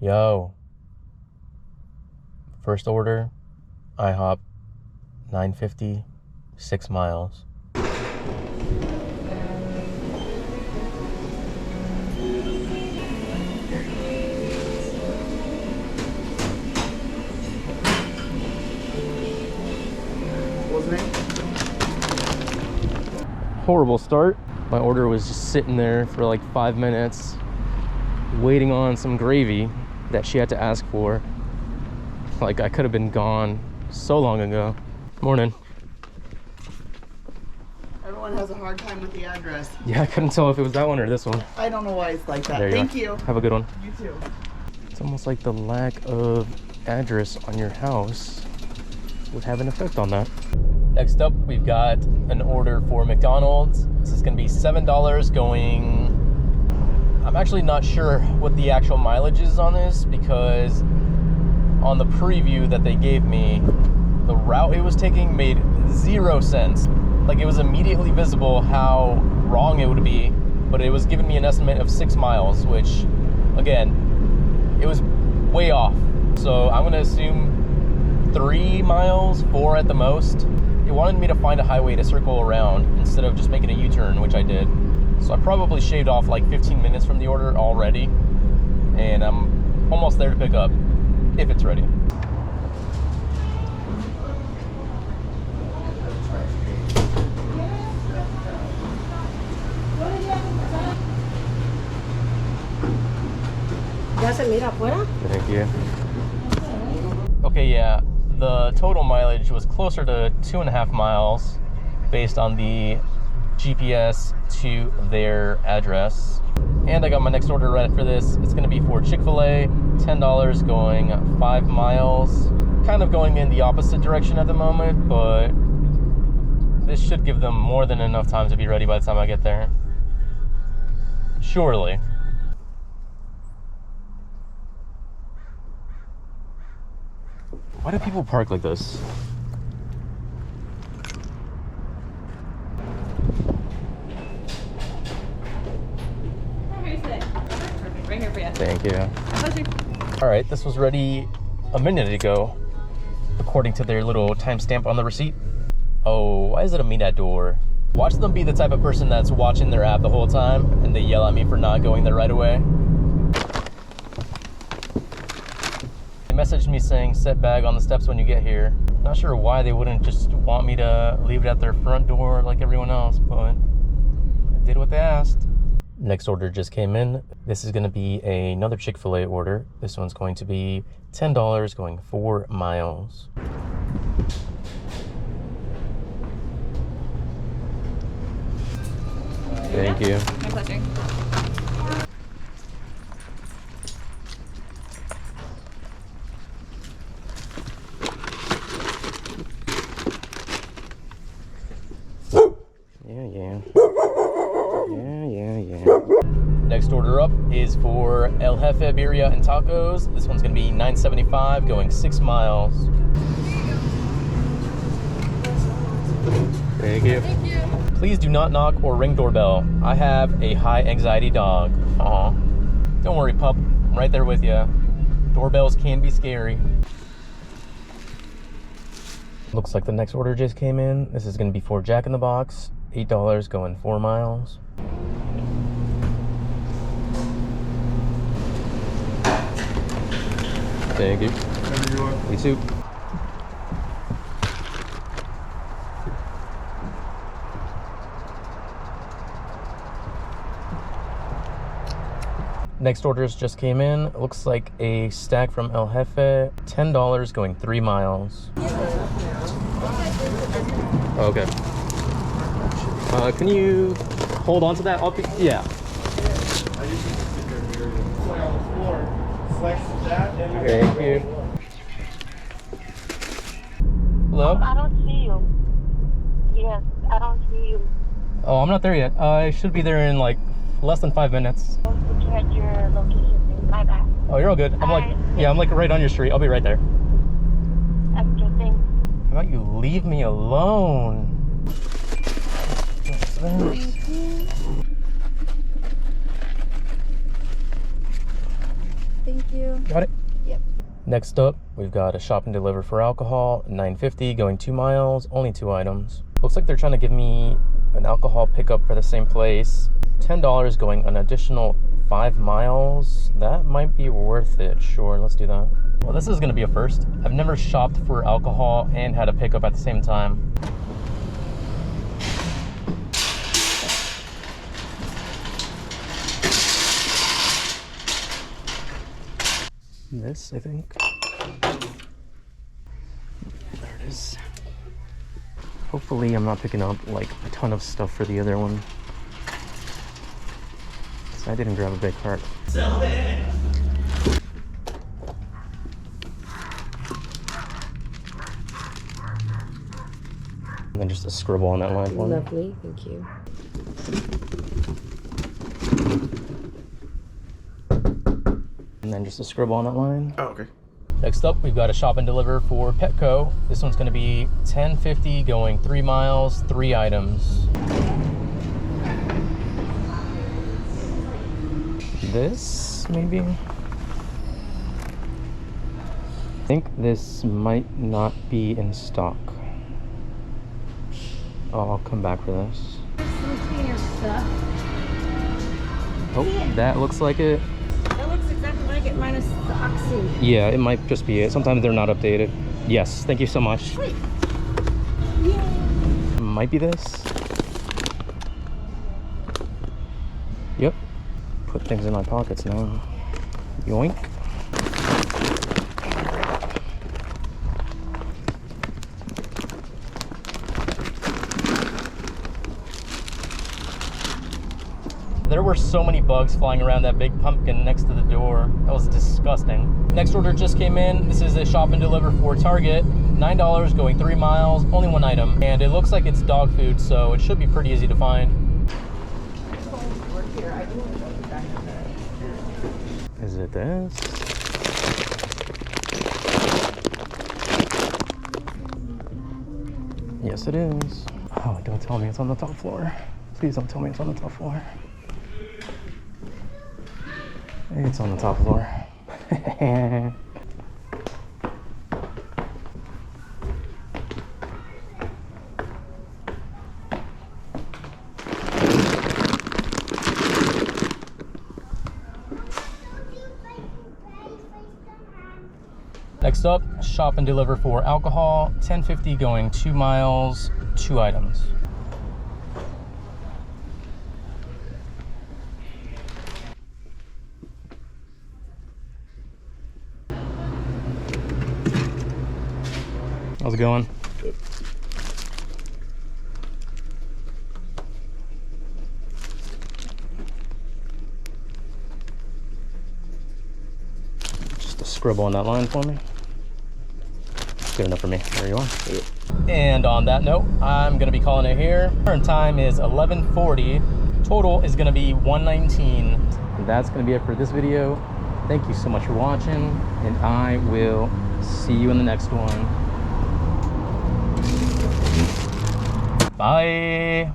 Yo. First order, IHOP, $9.50, 6 miles. Horrible start. My order was just sitting there for like 5 minutes, waiting on some gravy that she had to ask for. Like, I could have been gone so long ago. Morning. Everyone has a hard time with the address. Yeah, I couldn't tell if it was that one or this one. I don't know why it's like that. There Thank you. Have a good one. You too. It's almost like the lack of address on your house would have an effect on that. Next up, we've got an order for McDonald's. This is gonna be $7 going... I'm actually not sure what the actual mileage is on this, because on the preview that they gave me, the route it was taking made 0 sense. Like, it was immediately visible how wrong it would be, but it was giving me an estimate of 6 miles, which, again, it was way off. So I'm gonna assume 3 miles, 4 at the most. It wanted me to find a highway to circle around instead of just making a U-turn, which I did. So I probably shaved off like 15 minutes from the order already, and I'm almost there to pick up, if it's ready. ¿Ya se mira afuera? Thank you. Okay, yeah, the total mileage was closer to 2.5 miles based on the GPS to their address. And I got my next order right after this. It's gonna be for Chick-fil-A, $10 going 5 miles. Kind of going in the opposite direction at the moment, but this should give them more than enough time to be ready by the time I get there. Surely. Why do people park like this? Right here for you. Thank you. Pleasure. All right, this was ready a minute ago, according to their little timestamp on the receipt. Oh, why is it a meet at door? Watch them be the type of person that's watching their app the whole time and they yell at me for not going there right away. They messaged me saying, set bag on the steps when you get here. Not sure why they wouldn't just want me to leave it at their front door like everyone else, but I did what they asked. Next order just came in. This is gonna be another Chick-fil-A order. This one's going to be $10 going 4 miles. Thank you. My pleasure. Next order up is for El Jefe Birria and Tacos. This one's gonna be $9.75 going 6 miles. Thank you. Thank you. Please do not knock or ring doorbell. I have a high anxiety dog. Aw. Don't worry, pup. I'm right there with you. Doorbells can be scary. Looks like the next order just came in. This is gonna be for Jack in the Box. $8 going 4 miles. Thank you. You too. Next orders just came in. It looks like a stack from El Jefe. $10 going 3 miles. Okay. Can you hold on to that? Yeah. Thank you. Hello? I don't see you. Yes, I don't see you. Oh, I'm not there yet. I should be there in like less than 5 minutes. I was looking at your location. My bad. Oh, you're all good. I'm like right on your street. I'll be right there. Okay, thanks. How about you leave me alone? Thank you. thank you. Got it. Yep. Next up, we've got a shop and deliver for alcohol, $9.50, going 2 miles, only 2 items. Looks like they're trying to give me an alcohol pickup for the same place. $10 going an additional 5 miles. That might be worth it. Sure, let's do that. Well, this is gonna be a first. I've never shopped for alcohol and had a pickup at the same time. This, I think. There it is. Hopefully I'm not picking up like a ton of stuff for the other one. So I didn't grab a big cart. Sell it. And then just a scribble on that line for me. Lovely, thank you. And then just a scribble on that line. Oh, okay. Next up, we've got a shop and deliver for Petco. This one's gonna be $10.50, going 3 miles, 3 items. This, maybe? I think this might not be in stock. Oh, I'll come back for this. Oh, that looks like it. That looks exactly like it, minus the oxy. Yeah, it might just be it. Sometimes they're not updated. Yes, thank you so much. Sweet. Yay. Might be this. Yep. Put things in my pockets now. Yoink. There were so many bugs flying around that big pumpkin next to the door. That was disgusting. Next order just came in. This is a shop and deliver for Target. $9, going 3 miles, only 1 item. And it looks like it's dog food, so it should be pretty easy to find. Is it this? Yes, it is. Oh, don't tell me it's on the top floor. Please don't tell me it's on the top floor. It's on the top floor. Next up, shop and deliver for alcohol, $10.50, going 2 miles, 2 items. How's it going? Good. Just a scribble on that line for me. Good enough for me. There you are. And on that note, I'm gonna be calling it here. Current time is 11:40. Total is gonna be 119. And that's gonna be it for this video. Thank you so much for watching, and I will see you in the next one. Bye.